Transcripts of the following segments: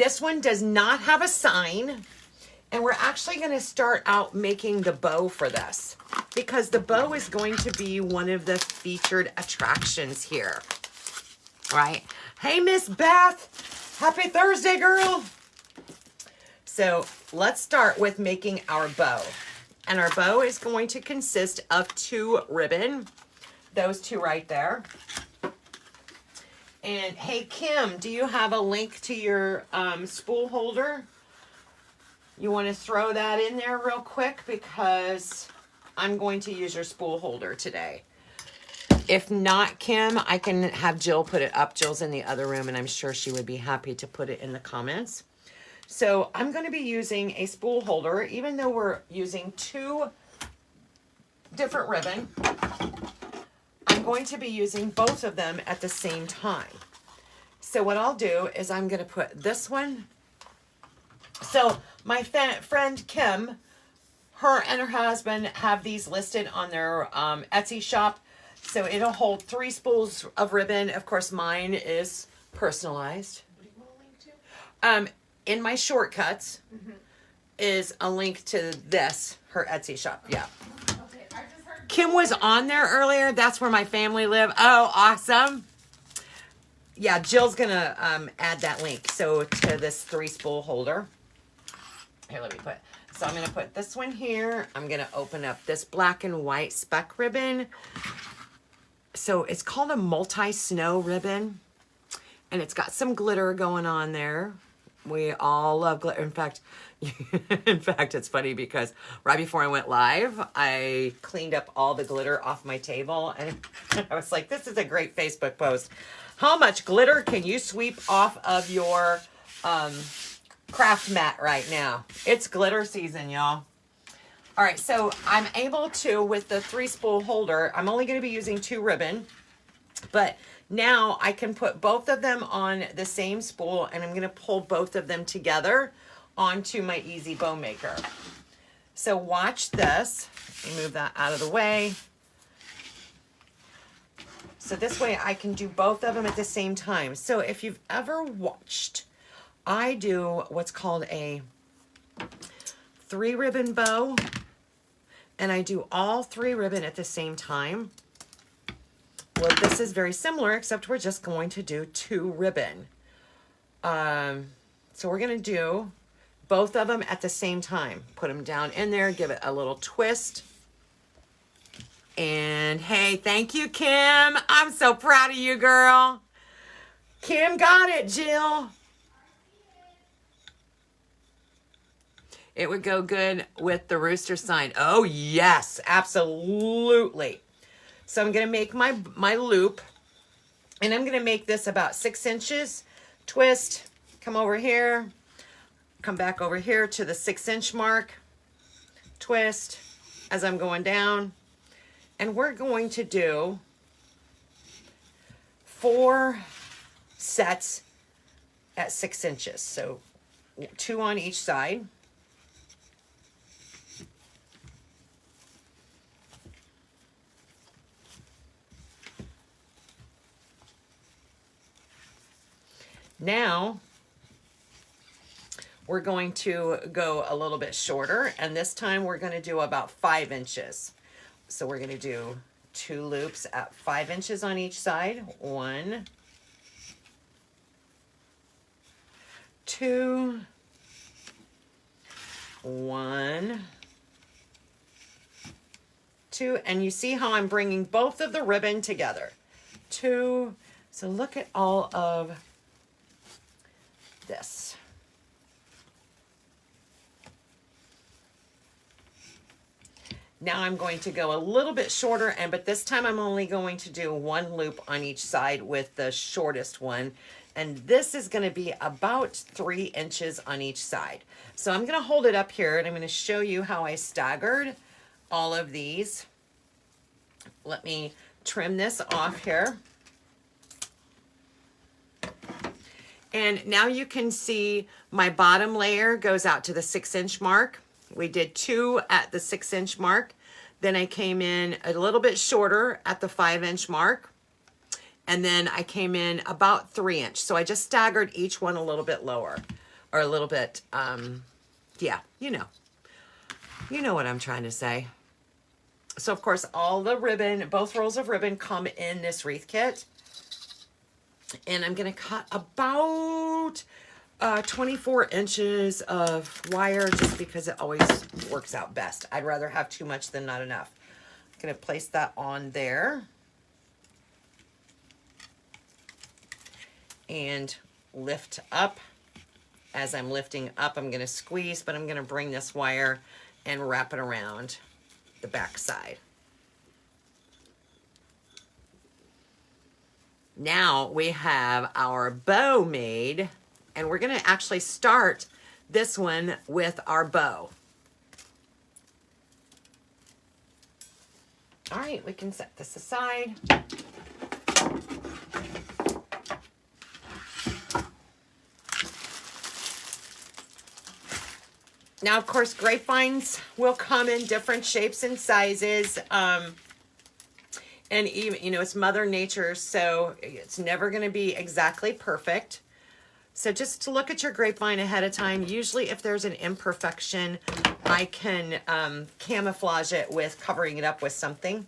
This one does not have a sign. And we're actually going to start out making the bow for this, because the bow is going to be one of the featured attractions here. Right? Hey, Miss Beth. Happy Thursday, girl. So let's start with making our bow. And our bow is going to consist of 2 ribbon. Those 2 right there. And hey, Kim, do you have a link to your spool holder? You want to throw that in there real quick, because I'm going to use your spool holder today. If not, Kim, I can have Jill put it up. Jill's in the other room, and I'm sure she would be happy to put it in the comments. So I'm going to be using a spool holder, even though we're using 2 different ribbon. I'm going to be using both of them at the same time. So what I'll do is I'm going to put this one. So my friend Kim, her and her husband have these listed on their Etsy shop. So it'll hold 3 spools of ribbon. Of course, mine is personalized. What do you want a link to? In my shortcuts is a link to this, her Etsy shop. Yeah. Okay, I just heard Kim was on there earlier. That's where my family live. Oh, awesome. Yeah, Jill's going to add that link. So to this 3 spool holder. Here, let me put. So I'm going to put this one here. I'm going to open up this black and white speck ribbon. So it's called a multi-snow ribbon. And it's got some glitter going on there. We all love glitter. In fact, it's funny because right before I went live, I cleaned up all the glitter off my table. And I was like, this is a great Facebook post. How much glitter can you sweep off of your craft mat right now? It's glitter season, y'all. All right, so I'm able to, with the 3 spool holder, I'm only going to be using 2 ribbon, but now I can put both of them on the same spool, and I'm going to pull both of them together onto my easy bow maker. So watch this. Let me move that out of the way. So this way I can do both of them at the same time. So if you've ever watched, I do what's called a 3 ribbon bow, and I do all 3 ribbon at the same time. Well, this is very similar, except we're just going to do 2 ribbon. So we're going to do both of them at the same time. Put them down in there, give it a little twist. And hey, thank you, Kim. I'm so proud of you, girl. Kim got it, Jill. It would go good with the rooster sign. Oh, yes, absolutely. So I'm going to make my loop, and I'm going to make this about 6 inches. Twist, come over here, come back over here to the 6-inch mark. Twist as I'm going down. And we're going to do 4 sets at 6 inches. So 2 on each side. Now, we're going to go a little bit shorter, and this time we're going to do about 5 inches. So we're going to do 2 loops at 5 inches on each side. 1, 2, 1, 2, and you see how I'm bringing both of the ribbon together. 2, so look at all of this. Now I'm going to go a little bit shorter, but this time I'm only going to do 1 loop on each side with the shortest one. And this is going to be about 3 inches on each side. So I'm going to hold it up here, and I'm going to show you how I staggered all of these. Let me trim this off here. And now you can see my bottom layer goes out to the 6-inch mark. We did 2 at the 6-inch mark. Then I came in a little bit shorter at the 5-inch mark. And then I came in about 3 inch. So I just staggered each one a little bit lower. or a little bit, yeah, you know what I'm trying to say. So of course, all the ribbon, both rolls of ribbon come in this wreath kit. And I'm going to cut about 24 inches of wire just because it always works out best. I'd rather have too much than not enough. I'm going to place that on there. And lift up. As I'm lifting up, I'm going to squeeze, but I'm going to bring this wire and wrap it around the back side. Now we have our bow made, and we're going to actually start this one with our bow. All right, we can set this aside. Now, of course, grapevines will come in different shapes and sizes. And even, you know, it's Mother Nature, so it's never going to be exactly perfect. So just to look at your grapevine ahead of time. Usually if there's an imperfection, I can camouflage it with covering it up with something.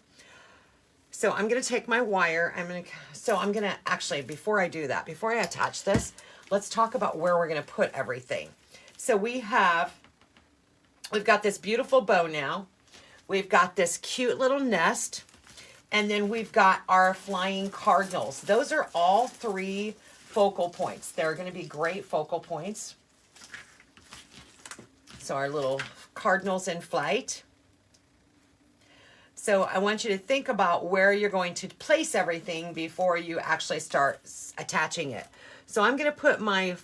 So I'm going to take my wire. I'm going to actually, before I do that, before I attach this, let's talk about where we're going to put everything. So we've got this beautiful bow now. We've got this cute little nest. And then we've got our flying cardinals. Those are all 3 focal points. They're going to be great focal points. So our little cardinals in flight. So I want you to think about where you're going to place everything before you actually start attaching it. So I'm going to put my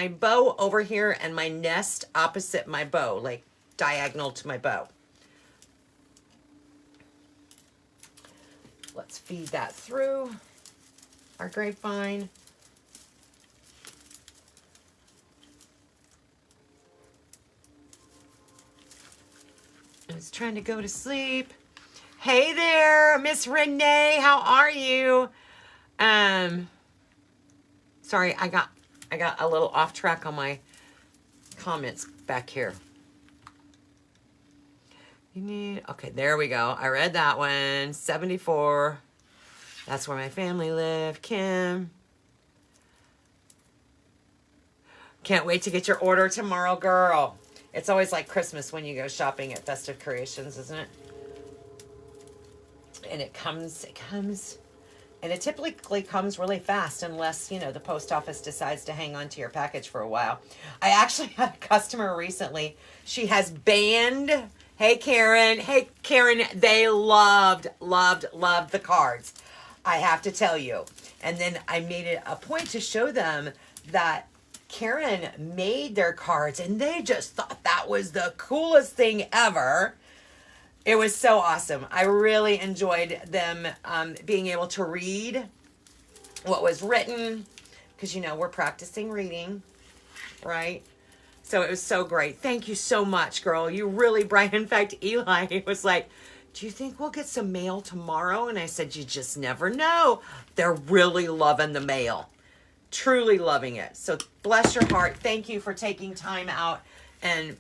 bow over here and my nest opposite my bow, like diagonal to my bow. Let's feed that through our grapevine. It's trying to go to sleep. Hey there, Miss Renee, how are you? Sorry, I got a little off track on my comments back here. Okay, there we go. I read that one. 74. That's where my family live. Kim. Can't wait to get your order tomorrow, girl. It's always like Christmas when you go shopping at Festive Creations, isn't it? And it comes, and it typically comes really fast unless, you know, the post office decides to hang on to your package for a while. I actually had a customer recently. She has banned... Hey, Karen, they loved the cards. I have to tell you. And then I made it a point to show them that Karen made their cards and they just thought that was the coolest thing ever. It was so awesome. I really enjoyed them being able to read what was written because, you know, we're practicing reading, right? So it was so great. Thank you so much, girl. You really bright. In fact, Eli was like, do you think we'll get some mail tomorrow? And I said, you just never know. They're really loving the mail. Truly loving it. So bless your heart. Thank you for taking time out and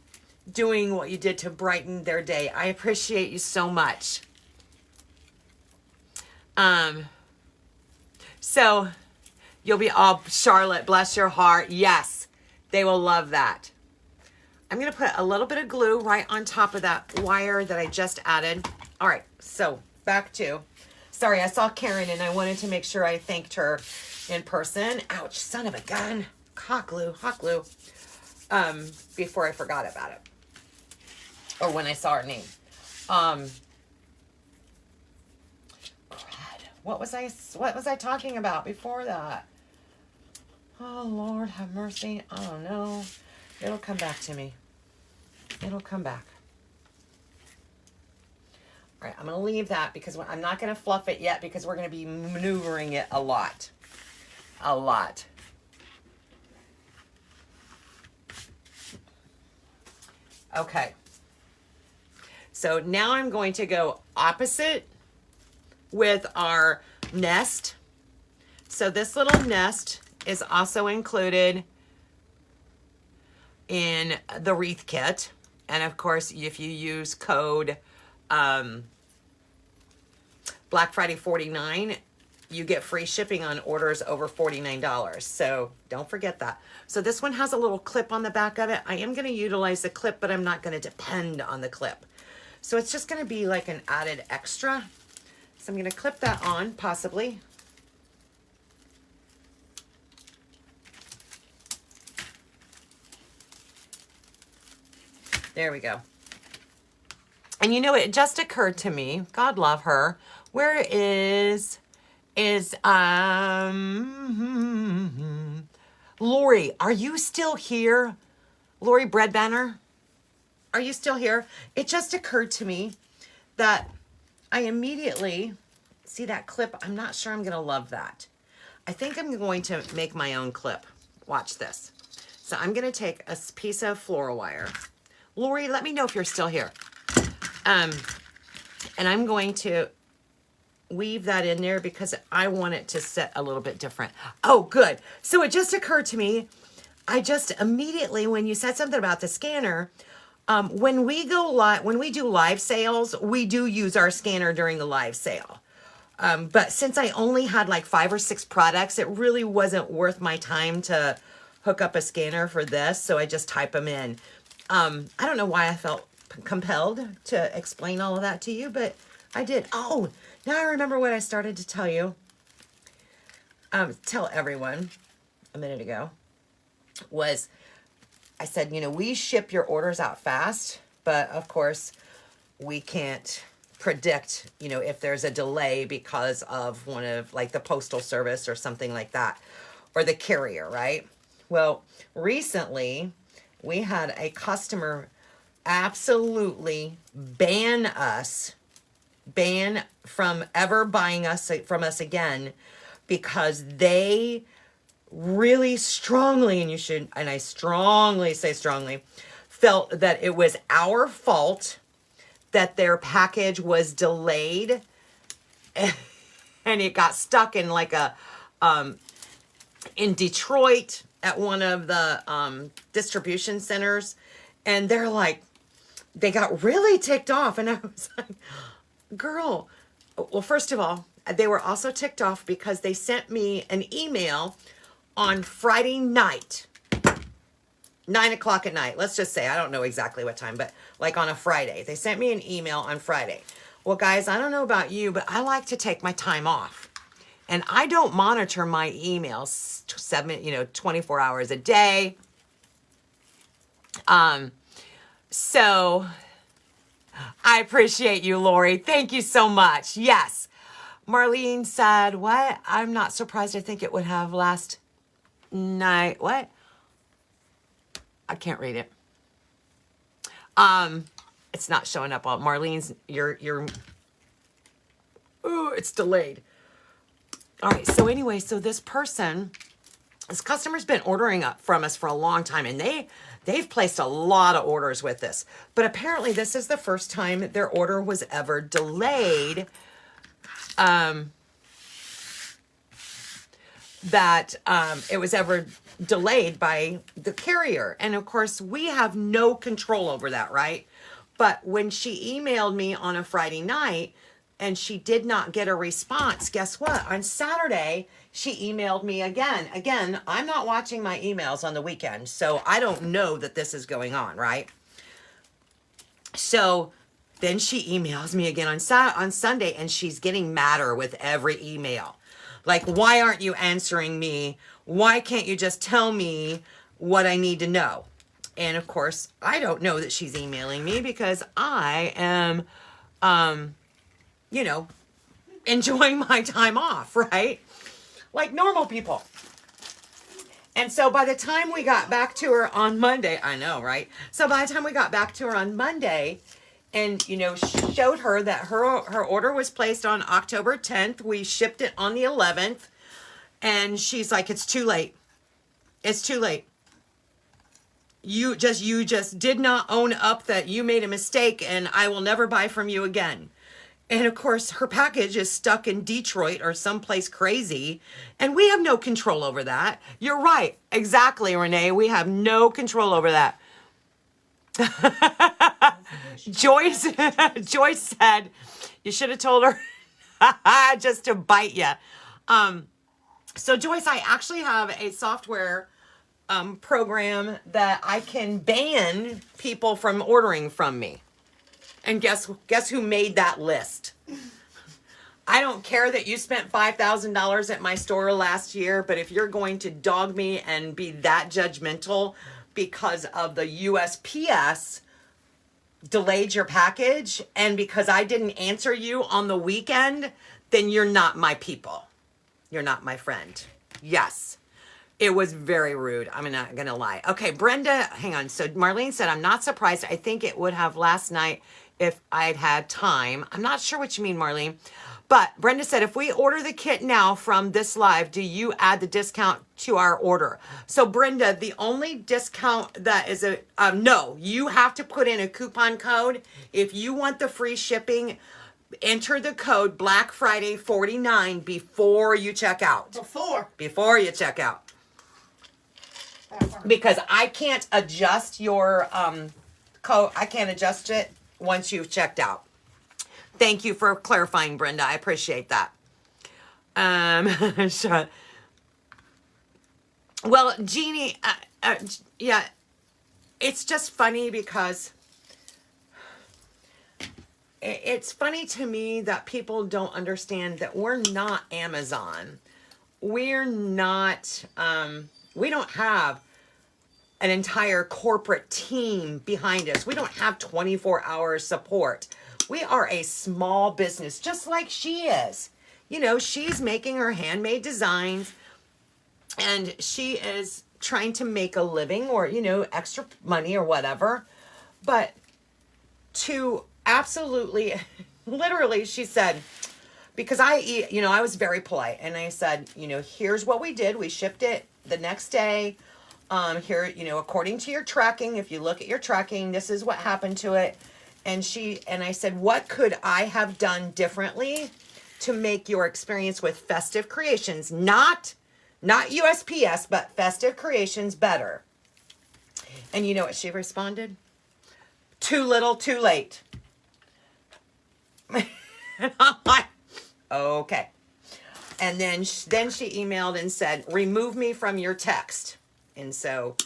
doing what you did to brighten their day. I appreciate you so much. So you'll be all, Charlotte, bless your heart. Yes, they will love that. I'm going to put a little bit of glue right on top of that wire that I just added. All right, so back to, sorry, I saw Karen and I wanted to make sure I thanked her in person. Ouch, son of a gun. Hot glue. Before I forgot about it. Or when I saw her name. Crud. What was I talking about before that? Oh, Lord, have mercy. I don't know. It'll come back to me. It'll come back. All right, I'm going to leave that because I'm not going to fluff it yet because we're going to be maneuvering it a lot. A lot. Okay. So now I'm going to go opposite with our nest. So this little nest is also included in the wreath kit. And of course, if you use code Black Friday 49, you get free shipping on orders over $49. So don't forget that. So this one has a little clip on the back of it. I am going to utilize the clip, but I'm not going to depend on the clip. So it's just going to be like an added extra. So I'm going to clip that on, possibly. There we go. And you know, it just occurred to me, God love her, where is Lori, are you still here? Lori Bread Banner, are you still here? It just occurred to me that I immediately, see that clip? I'm not sure I'm gonna love that. I think I'm going to make my own clip. Watch this. So I'm gonna take a piece of floral wire. Lori, let me know if you're still here. And I'm going to weave that in there because I want it to set a little bit different. Oh, good. So it just occurred to me, I just immediately, when you said something about the scanner, when we go live, when we do live sales, we do use our scanner during the live sale. But since I only had like 5 or 6 products, it really wasn't worth my time to hook up a scanner for this. So I just type them in. I don't know why I felt compelled to explain all of that to you, but I did. Oh, now I remember what I started to tell you. Tell everyone a minute ago was I said, you know, we ship your orders out fast, but of course we can't predict, you know, if there's a delay because of one of like the postal service or something like that, or the carrier, right? Well, recently we had a customer absolutely ban from ever buying from us again because they really strongly, and I strongly say strongly, felt that it was our fault that their package was delayed and it got stuck in like a, in Detroit at one of the distribution centers. And they're like, they got really ticked off. And I was like, girl, well, first of all, they were also ticked off because they sent me an email on Friday night, 9 o'clock at night. Let's just say, I don't know exactly what time, but like on a Friday. They sent me an email on Friday. Well, guys, I don't know about you, but I like to take my time off. And I don't monitor my emails 24 hours a day. So I appreciate you, Lori. Thank you so much. Yes. Marlene said, what? I'm not surprised. I think it would have last night. What? I can't read it. It's not showing up on Marlene's, it's delayed. All right. So anyway, so this customer's been ordering up from us for a long time, and they've placed a lot of orders with this, but apparently this is the first time their order was ever delayed. It was ever delayed by the carrier. And of course we have no control over that, right? But when she emailed me on a Friday night and she did not get a response, guess what? On Saturday, she emailed me again. Again, I'm not watching my emails on the weekend, so I don't know that this is going on, right? So then she emails me again on Sunday, and she's getting madder with every email. Like, why aren't you answering me? Why can't you just tell me what I need to know? And of course, I don't know that she's emailing me because I am, enjoying my time off, right? Like normal people. And so by the time we got back to her on Monday, I know, right? So by the time we got back to her on Monday and, showed her that her order was placed on October 10th, we shipped it on the 11th, and she's like, it's too late. It's too late. You just did not own up that you made a mistake, and I will never buy from you again. And of course, her package is stuck in Detroit or someplace crazy, and we have no control over that. You're right. Exactly, Renee. We have no control over that. Joyce Joyce said, you should have told her just to bite you. So Joyce, I actually have a software program that I can ban people from ordering from me. And guess who made that list? I don't care that you spent $5,000 at my store last year, but if you're going to dog me and be that judgmental because of the USPS delayed your package and because I didn't answer you on the weekend, then you're not my people. You're not my friend. Yes. It was very rude. I'm not going to lie. Okay, Brenda, hang on. So Marlene said, I'm not surprised. I think it would have last night if I'd had time. I'm not sure what you mean, Marlene. But Brenda said, if we order the kit now from this live, do you add the discount to our order? So Brenda, the only discount that is no, you have to put in a coupon code. If you want the free shipping, enter the code Black Friday 49 before you check out. Before you check out. Because I can't adjust your code. I can't adjust it once you've checked out. Thank you for clarifying, Brenda. I appreciate that. Sure. Well, Jeannie, yeah, it's just funny because it's funny to me that people don't understand that we're not Amazon. We're not, we don't have an entire corporate team behind us. We don't have 24-hour support. We are a small business, just like she is. You know, she's making her handmade designs and she is trying to make a living or, you know, extra money or whatever. But to absolutely, literally, she said, because I was very polite and I said, you know, here's what we did. We shipped it the next day. Here, you know, according to your tracking, if you look at your tracking, this is what happened to it. And I said, what could I have done differently to make your experience with Festive Creations, not USPS, but Festive Creations better? And you know what she responded? Too little, too late. And I'm like, okay. And then she emailed and said, remove me from your text. And so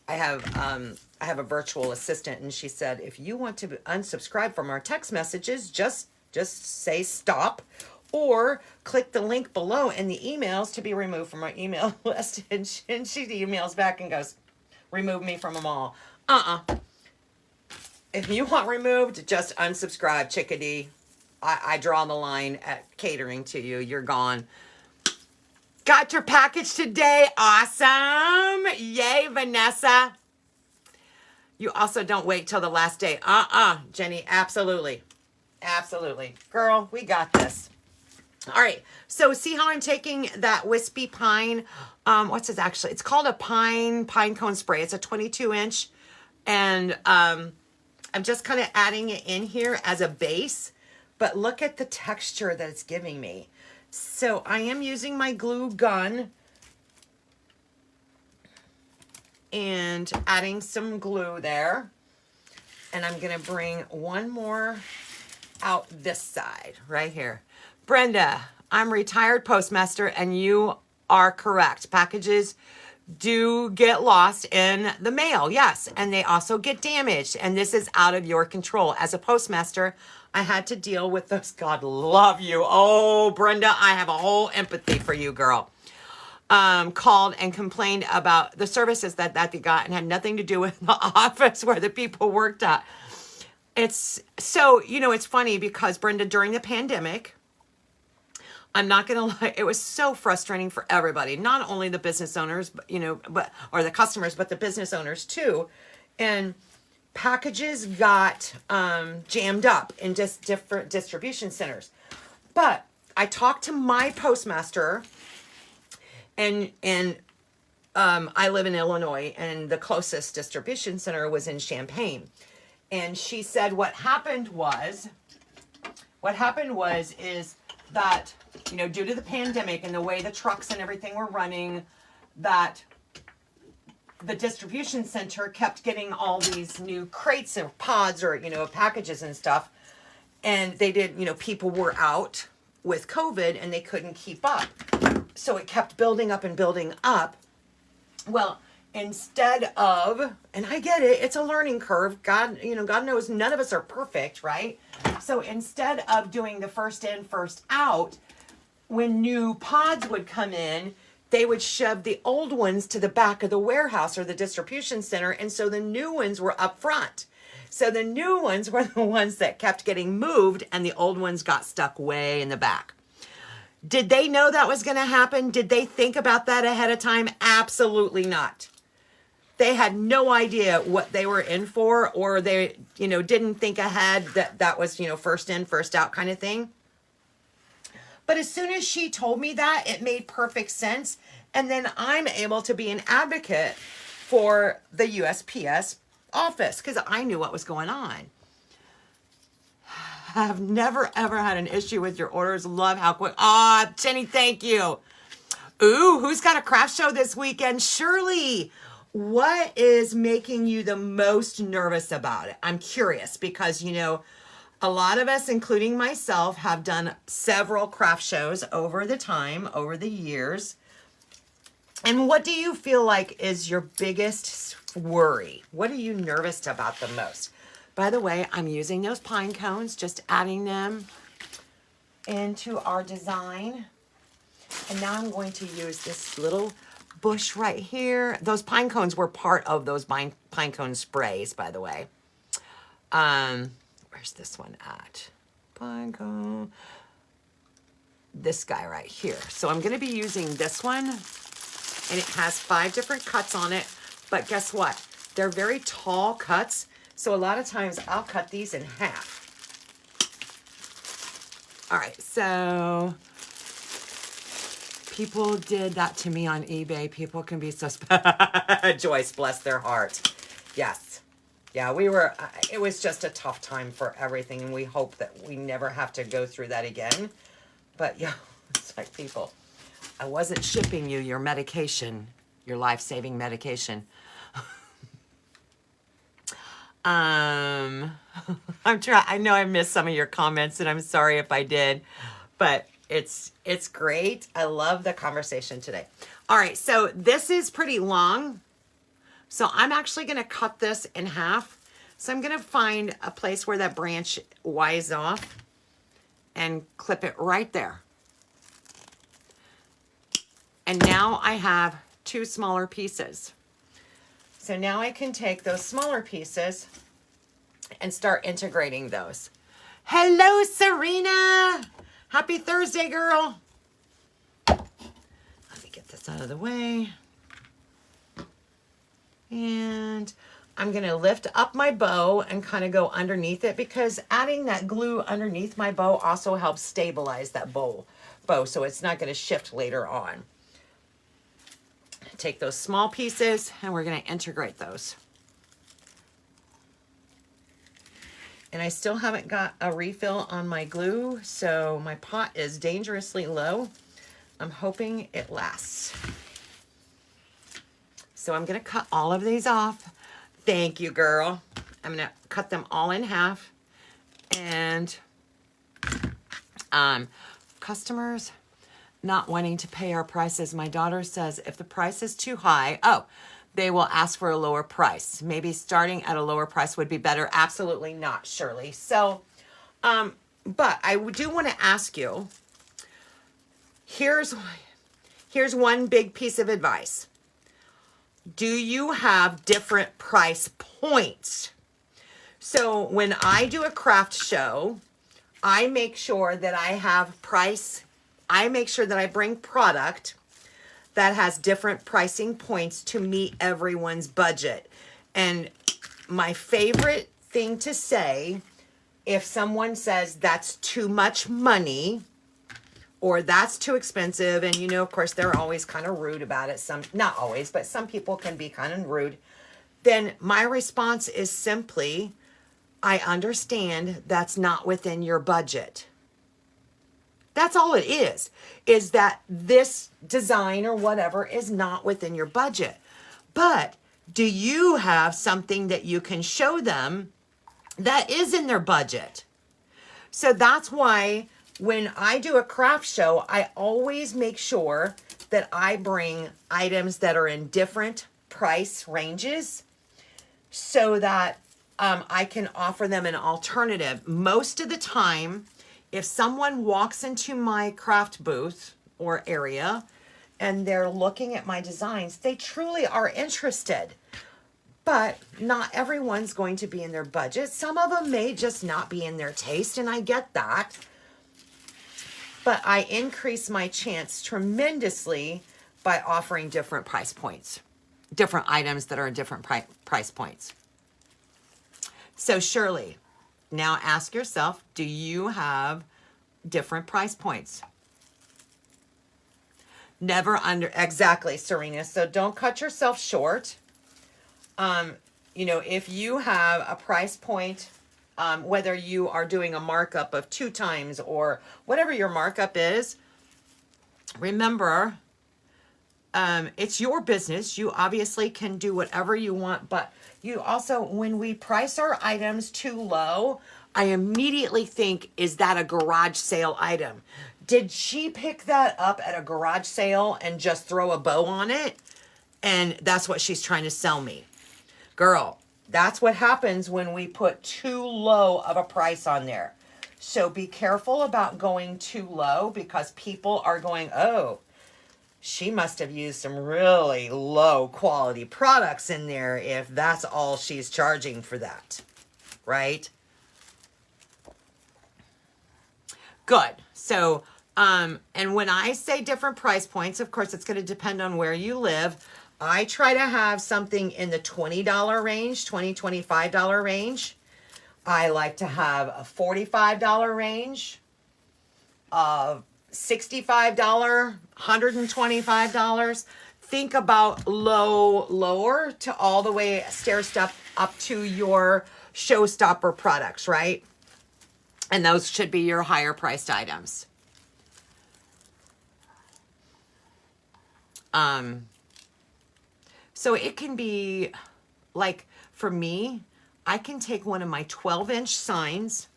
I have a virtual assistant, and she said, if you want to unsubscribe from our text messages, just say stop or click the link below in the emails to be removed from our email list. And she emails back and goes, remove me from them all. If you want removed, just unsubscribe, chickadee. I draw the line at catering to you. You're gone. Got your package today. Awesome. Yay, Vanessa. You also don't wait till the last day. Jenny, absolutely. Absolutely. Girl, we got this. All right. So see how I'm taking that wispy pine. What's this actually? It's called a pine cone spray. It's a 22-inch. And I'm just kind of adding it in here as a base. But look at the texture that it's giving me. So I am using my glue gun and adding some glue there. And I'm going to bring one more out this side right here. Brenda, I'm retired postmaster and you are correct. Packages do get lost in the mail. Yes. And they also get damaged. And this is out of your control. As a postmaster, I had to deal with those. God love you. Oh, Brenda, I have a whole empathy for you, girl. Called and complained about the services that they got and had nothing to do with the office where the people worked at. It's so, you know, it's funny because Brenda, during the pandemic, I'm not going to lie, it was so frustrating for everybody, not only the business owners, but, you know, or the customers, but the business owners too. And packages got jammed up in just different distribution centers. But I talked to my postmaster, and I live in Illinois, and the closest distribution center was in Champaign. And she said what happened was what happened is that, you know, due to the pandemic and the way the trucks and everything were running, that the distribution center kept getting all these new crates or pods or, you know, packages and stuff. And they did, you know, people were out with COVID and they couldn't keep up. So it kept building up and building up. Well, instead of, and I get it, it's a learning curve. God, you know, God knows none of us are perfect, right? So instead of doing the first in, first out, when new pods would come in, they would shove the old ones to the back of the warehouse or the distribution center. And so the new ones were up front. So the new ones were the ones that kept getting moved and the old ones got stuck way in the back. Did they know that was going to happen? Did they think about that ahead of time? Absolutely not. They had no idea what they were in for, or they, you know, didn't think ahead that was, you know, first in, first out kind of thing. But as soon as she told me that, it made perfect sense. And then I'm able to be an advocate for the USPS office because I knew what was going on. I've never, ever had an issue with your orders. Love how quick. Ah, Jenny, thank you. Ooh, who's got a craft show this weekend? Shirley, what is making you the most nervous about it? I'm curious because, you know, a lot of us, including myself, have done several craft shows over the years. And what do you feel like is your biggest worry? What are you nervous about the most? By the way, I'm using those pine cones, just adding them into our design. And now I'm going to use this little bush right here. Those pine cones were part of those pine cone sprays, by the way. Where's this one at? Pine cone. This guy right here. So I'm going to be using this one, and it has 5 different cuts on it. But guess what? They're very tall cuts. So a lot of times I'll cut these in half. All right, so people did that to me on eBay. People can be so Joyce, bless their heart. Yes. Yeah, it was just a tough time for everything, and we hope that we never have to go through that again. But yeah, it's like, people, I wasn't shipping you your medication, your life-saving medication. I know I missed some of your comments, and I'm sorry if I did, but it's great. I love the conversation today. All right, so this is pretty long. So I'm actually going to cut this in half. So I'm going to find a place where that branch wides off and clip it right there. And now I have 2 smaller pieces. So now I can take those smaller pieces and start integrating those. Hello, Serena. Happy Thursday, girl. Let me get this out of the way. And I'm going to lift up my bow and kind of go underneath it, because adding that glue underneath my bow also helps stabilize that bow so it's not going to shift later on. Take those small pieces and we're going to integrate those. And I still haven't got a refill on my glue, so my pot is dangerously low. I'm hoping it lasts. So I'm going to cut all of these off. Thank you, girl. I'm going to cut them all in half. And customers not wanting to pay our prices. My daughter says if the price is too high, they will ask for a lower price. Maybe starting at a lower price would be better. Absolutely not, Shirley. So, but I do want to ask you, here's one big piece of advice. Do you have different price points? So when I do a craft show, I make sure that I have I make sure that I bring product that has different pricing points to meet everyone's budget. And my favorite thing to say, if someone says that's too much money or that's too expensive, and you know, of course, they're always kind of rude about it. Not always, but some people can be kind of rude. Then my response is simply, I understand that's not within your budget. That's all it is that this design or whatever is not within your budget. But do you have something that you can show them that is in their budget? So that's why when I do a craft show, I always make sure that I bring items that are in different price ranges so that I can offer them an alternative. Most of the time, if someone walks into my craft booth or area and they're looking at my designs, they truly are interested. But not everyone's going to be in their budget. Some of them may just not be in their taste, and I get that. But I increase my chance tremendously by offering different price points, different items that are in different price points. So Shirley, now ask yourself, do you have different price points? Never under, exactly, Serena. So don't cut yourself short. You know, if you have a price point, whether you are doing a markup of 2 times or whatever your markup is, remember, it's your business. You obviously can do whatever you want, but you also, when we price our items too low, I immediately think, is that a garage sale item? Did she pick that up at a garage sale and just throw a bow on it? And that's what she's trying to sell me. Girl, that's what happens when we put too low of a price on there. So be careful about going too low, because people are going, oh, she must have used some really low quality products in there if that's all she's charging for that, right? Good. So, and when I say different price points, of course, it's going to depend on where you live. I try to have something in the $20 range, $25 range. I like to have a $45 range, $65, $125. Think about lower to all the way stair step up to your showstopper products, right? And those should be your higher priced items. So it can be like, for me, I can take one of my 12-inch signs,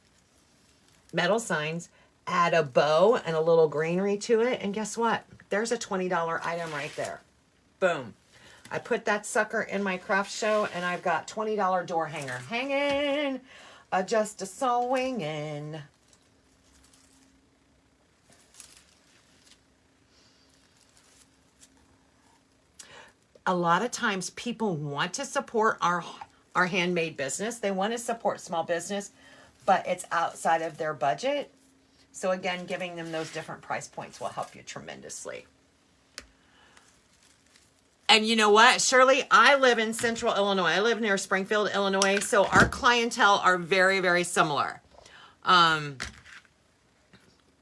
metal signs, add a bow and a little greenery to it, and guess what? There's a $20 item right there. Boom. I put that sucker in my craft show, and I've got $20 door hanger hanging, just a sewing in. A lot of times people want to support our handmade business. They want to support small business, but it's outside of their budget. So again, giving them those different price points will help you tremendously. And you know what, Shirley, I live in central Illinois. I live near Springfield, Illinois. So our clientele are very, very similar.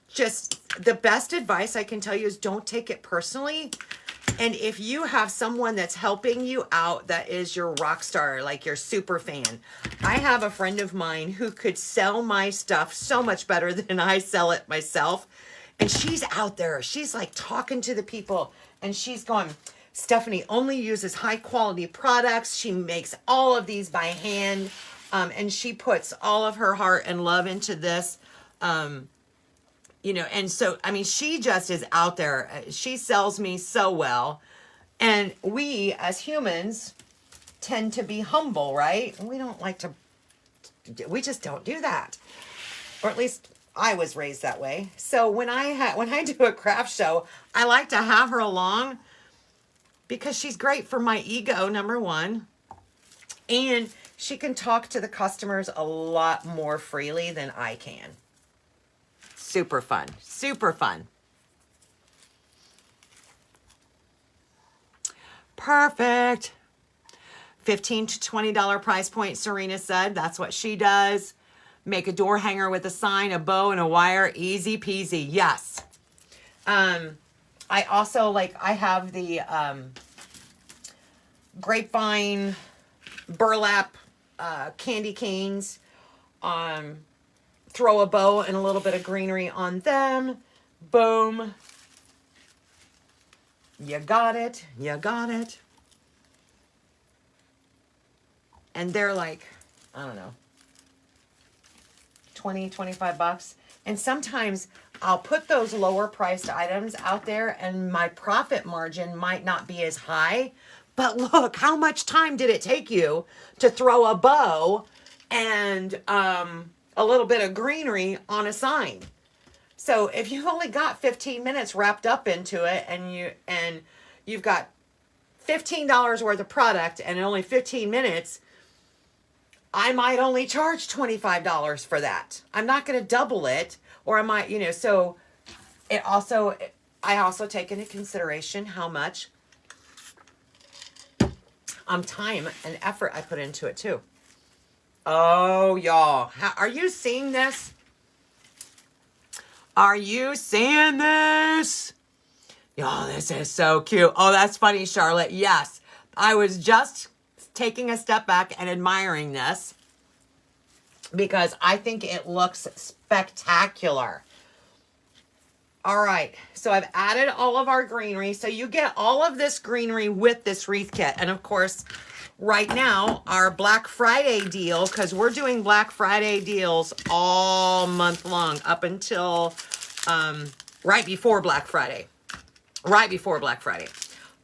Just the best advice I can tell you is don't take it personally. And if you have someone that's helping you out that is your rock star, like your super fan. I have a friend of mine who could sell my stuff so much better than I sell it myself. And she's out there. She's like talking to the people. And she's going, Stephanie only uses high quality products. She makes all of these by hand. And she puts all of her heart and love into this. You know, and so, I mean, she just is out there. She sells me so well. And we, as humans, tend to be humble, right? We don't like to, we just don't do that. Or at least I was raised that way. So when I do a craft show, I like to have her along because she's great for my ego, number one. And she can talk to the customers a lot more freely than I can. Super fun. Super fun. Perfect. $15 to $20 price point, Serena said. That's what she does. Make a door hanger with a sign, a bow, and a wire. Easy peasy. Yes. I also I have the grapevine burlap candy canes. Throw a bow and a little bit of greenery on them. Boom. You got it. You got it. And they're like, I don't know, 20, 25 bucks. And sometimes I'll put those lower priced items out there and my profit margin might not be as high. But look, how much time did it take you to throw a bow and a little bit of greenery on a sign? So if you've only got 15 minutes wrapped up into it and you've got $15 worth of product and only 15 minutes, I might only charge $25 for that. I'm not going to double it, or I might, so I also take into consideration how much time and effort I put into it too. Oh, y'all, are you seeing this? Are you seeing this? Y'all, this is so cute. Oh, that's funny, Charlotte. Yes, I was just taking a step back and admiring this because I think it looks spectacular. All right, so I've added all of our greenery. So you get all of this greenery with this wreath kit. And of course, right now, our Black Friday deal, because we're doing Black Friday deals all month long up until right before Black Friday. Right before Black Friday.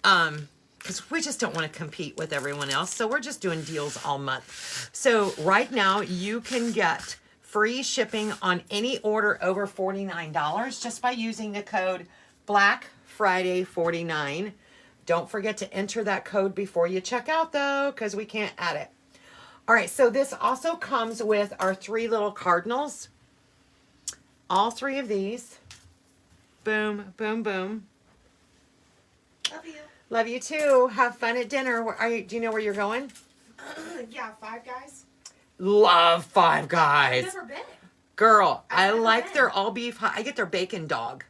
Because we just don't want to compete with everyone else. So we're just doing deals all month. So right now you can get free shipping on any order over $49 just by using the code Black Friday 49. Don't forget to enter that code before you check out though, because we can't add it. All right, so this also comes with our 3 little cardinals. All 3 of these. Boom, boom, boom. Love you. Love you too. Have fun at dinner. Do you know where you're going? Yeah, Five Guys. Love Five I've Guys. never been. Girl, I I've never like been. their all beef hot. I get their bacon dog.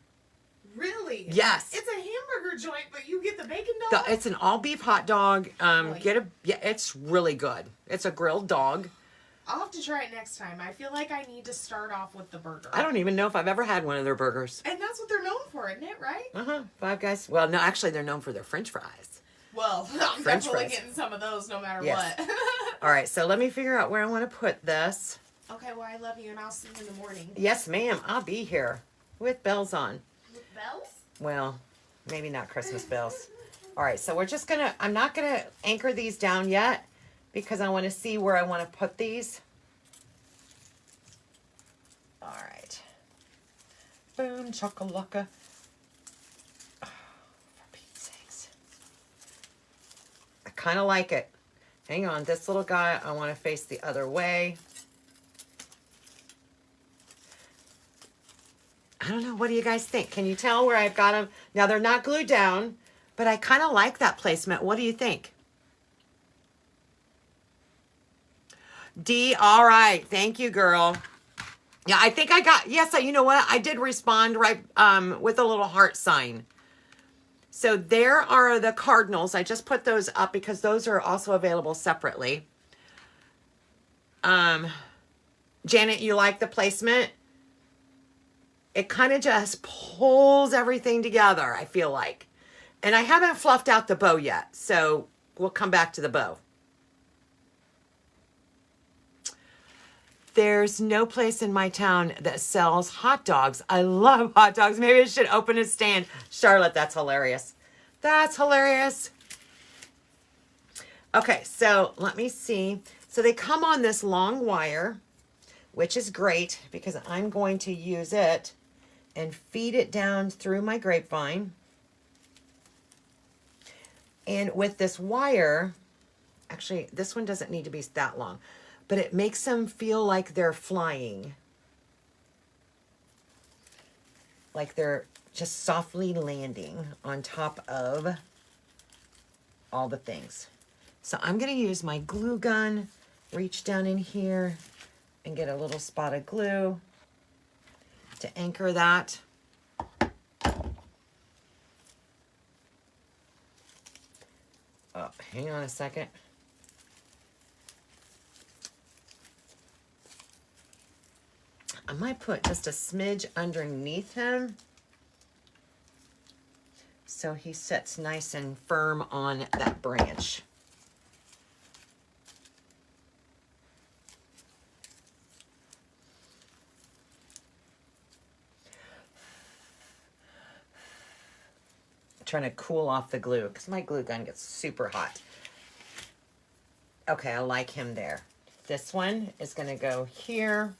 Really? Yes. It's a hamburger joint, but you get the bacon dog? It's an all beef hot dog. Really? It's really good. It's a grilled dog. I'll have to try it next time. I feel like I need to start off with the burger. I don't even know if I've ever had one of their burgers. And that's what they're known for, isn't it, right? Five Guys. Well, no, actually they're known for their French fries. Well, I'm French definitely fries. getting some of those no matter Yes. what. All right, so let me figure out where I want to put this. Okay, well, I love you, and I'll see you in the morning. Yes, ma'am. I'll be here with bells on. With bells? Well, maybe not Christmas bells. All right, so I'm not going to anchor these down yet because I want to see where I want to put these. All right. Boom, chakalaka. Oh, for Pete's sakes. I kind of like it. Hang on, this little guy, I want to face the other way. I don't know. What do you guys think? Can you tell where I've got them? Now, they're not glued down, but I kind of like that placement. What do you think? D, all right. Thank you, girl. Yeah, I think I got, yes, you know what? I did respond right with a little heart sign. So there are the Cardinals. I just put those up because those are also available separately. Janet, you like the placement? It kind of just pulls everything together, I feel like. And I haven't fluffed out the bow yet, so we'll come back to the bow. There's no place in my town that sells hot dogs. I love hot dogs. Maybe I should open a stand. Charlotte, that's hilarious. That's hilarious. Okay, so let me see. So they come on this long wire, which is great because I'm going to use it and feed it down through my grapevine. And with this wire, actually, this one doesn't need to be that long, but it makes them feel like they're flying. Like they're just softly landing on top of all the things. So I'm going to use my glue gun, reach down in here and get a little spot of glue to anchor that. Oh, hang on a second. I might put just a smidge underneath him. so he sits nice and firm on that branch. Trying to cool off the glue because my glue gun gets super hot. Okay, I like him there. This one is going to go here.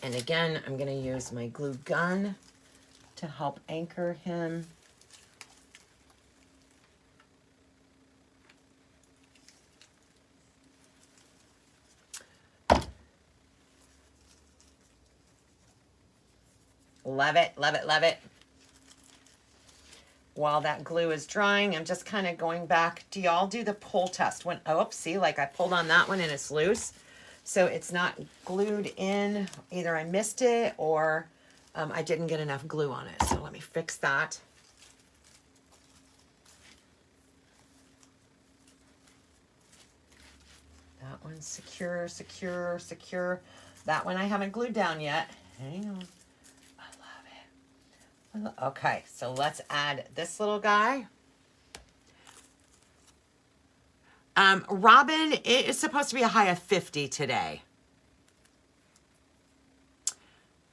And again, I'm going to use my glue gun to help anchor him. Love it, love it, love it. While that glue is drying, I'm just kind of going back. Do y'all do the pull test? When, oh, see, like I pulled on that one and it's loose. So it's not glued in. Either I missed it or I didn't get enough glue on it. So let me fix that. That one's secure, secure, secure. That one I haven't glued down yet. Hang on. Okay, so let's add this little guy. Robin, it is supposed to be a high of 50 today.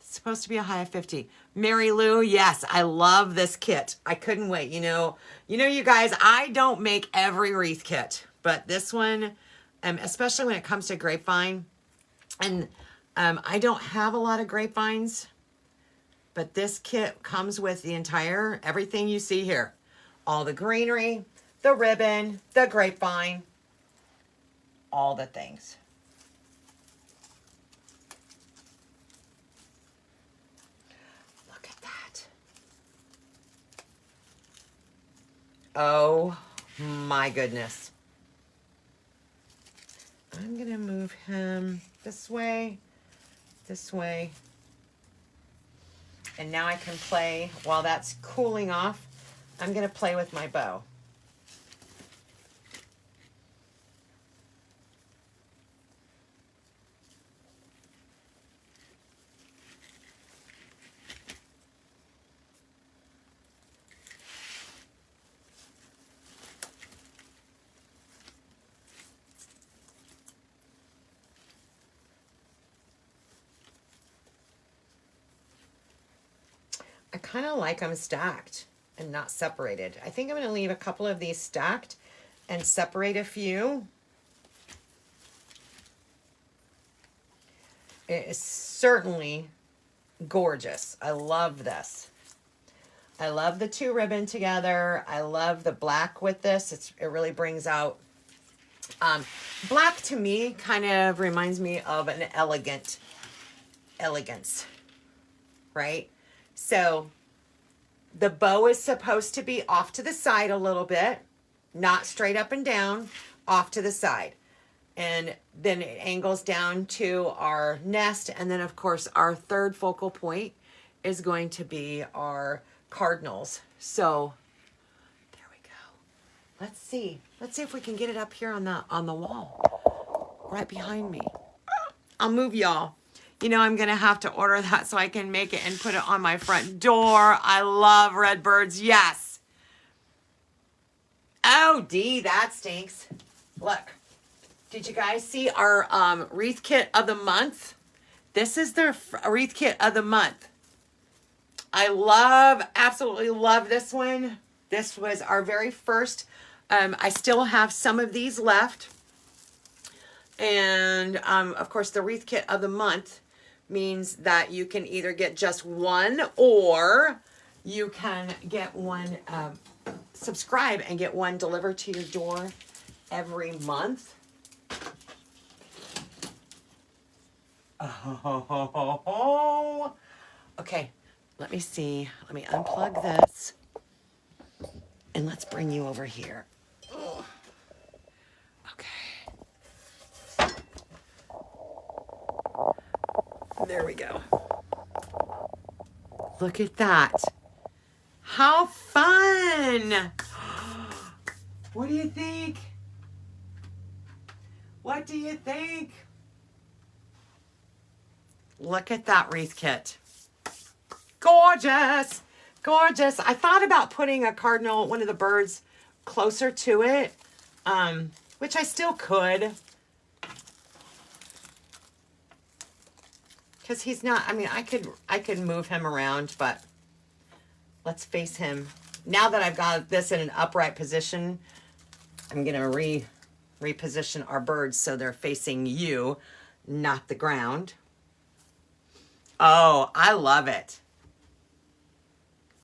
It's supposed to be a high of 50. Mary Lou, yes, I love this kit. I couldn't wait. You know, you guys, I don't make every wreath kit, but this one, especially when it comes to grapevine, and I don't have a lot of grapevines. But this kit comes with the entire, everything you see here. All the greenery, the ribbon, the grapevine, all the things. Look at that. Oh my goodness. I'm going to move him this way, this way. And now I can play, while that's cooling off, I'm going to play with my bow. I kind of like them stacked and not separated. I think I'm going to leave a couple of these stacked and separate a few. It is certainly gorgeous. I love this. I love the two ribbon together. I love the black with this. It really brings out, black to me kind of reminds me of an elegance, right? So the bow is supposed to be off to the side a little bit, not straight up and down, off to the side. And then it angles down to our nest. And then of course our third focal point is going to be our cardinals. So there we go. Let's see if we can get it up here on the wall right behind me. I'll move y'all. You know, I'm going to have to order that so I can make it and put it on my front door. I love red birds. Yes. Oh, Dee, that stinks. Look. Did you guys see our wreath kit of the month? This is the wreath kit of the month. I absolutely love this one. This was our very first. I still have some of these left. And, of course, the wreath kit of the month means that you can either get just one or you can get one, subscribe and get one delivered to your door every month. Oh, okay, let me see. Let me unplug this and let's bring you over here. Okay. There we go. Look at that. How fun. What do you think? What do you think? Look at that wreath kit. Gorgeous. Gorgeous. I thought about putting a cardinal, one of the birds, closer to it, which I still could. Because he's not, I mean, I could move him around, but let's face him. Now that I've got this in an upright position, I'm going to reposition our birds so they're facing you, not the ground. Oh, I love it.